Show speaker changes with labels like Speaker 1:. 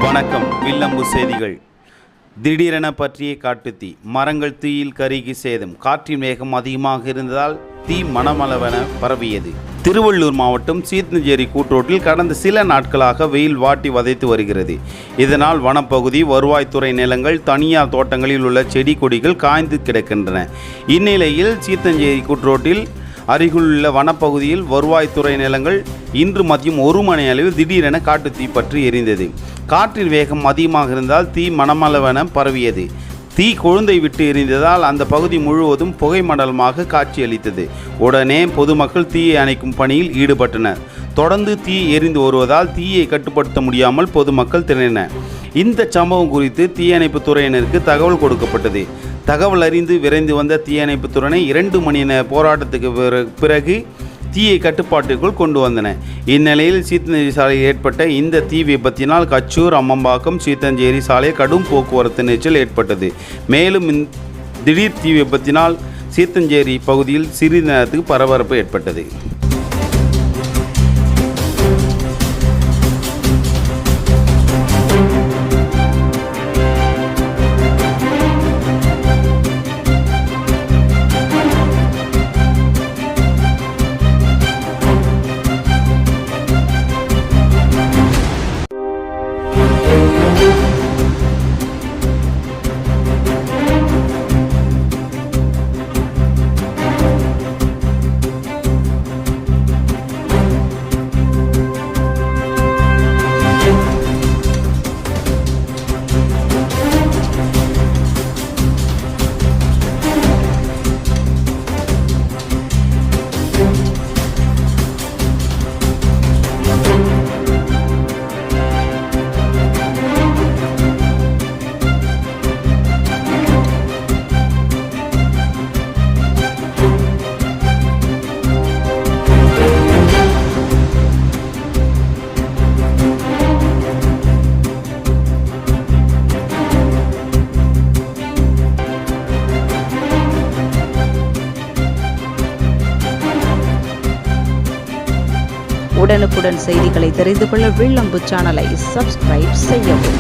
Speaker 1: வணக்கம். வில்லம்பு செய்திகள். திடீரென பற்றிய காட்டுத்தீ, மரங்கள் தீயில் கருகி சேதம். காற்றின் வேகம் அதிகமாக இருந்ததால் தீ மணமளவென பரவியது. திருவள்ளூர் மாவட்டம் சீத்தஞ்சேரி கூட்ரோட்டில் கடந்த சில நாட்களாக வெயில் வாட்டி வதைத்து வருகிறது. இதனால் வனப்பகுதி, வருவாய்த்துறை நிலங்கள், தனியார் தோட்டங்களில் உள்ள செடி கொடிகள் காய்ந்து கிடக்கின்றன. இந்நிலையில் சீத்தஞ்சேரி கூட்ரோட்டில் அருகிலுள்ள வனப்பகுதியில் வருவாய்த்துறை நிலங்கள் இன்று மதியம் 1 மணி அளவில் திடீரென காட்டுத்தீ பற்றி எரிந்தது. காற்றின் வேகம் அதிகமாக இருந்தால் தீ மணமளவென பரவியது. தீ கொழுந்தை விட்டு எரிந்ததால் அந்த பகுதி முழுவதும் புகை மண்டலமாக காட்சியளித்தது. உடனே பொதுமக்கள் தீயை அணைக்கும் பணியில் ஈடுபட்டனர். தொடர்ந்து தீ எரிந்து வருவதால் தீயை கட்டுப்படுத்த முடியாமல் பொதுமக்கள் திணறினர். இந்த சம்பவம் குறித்து தீயணைப்பு துறையினருக்கு தகவல் கொடுக்கப்பட்டது. தகவல் அறிந்து விரைந்து வந்த தீயணைப்பு துறையினர் 2 மணி நேர போராட்டத்துக்கு பிறகு தீயை கட்டுப்பாட்டுக்குள் கொண்டு வந்தன. இந்நிலையில் சீத்தஞ்சேரி சாலையில் ஏற்பட்ட இந்த தீ விபத்தினால் கச்சூர், அம்மம்பாக்கம், சீத்தஞ்சேரி சாலை கடும் போக்குவரத்து நெரிசல் ஏற்பட்டது. மேலும் திடீர் தீ விபத்தினால் சீத்தஞ்சேரி பகுதியில் சிறிது நேரத்துக்கு பரபரப்பு ஏற்பட்டது.
Speaker 2: உடனுக்குடன் செய்திகளை தெரிந்து கொள்ள வில்லம்பு சேனலை சப்ஸ்கிரைப் செய்யவும்.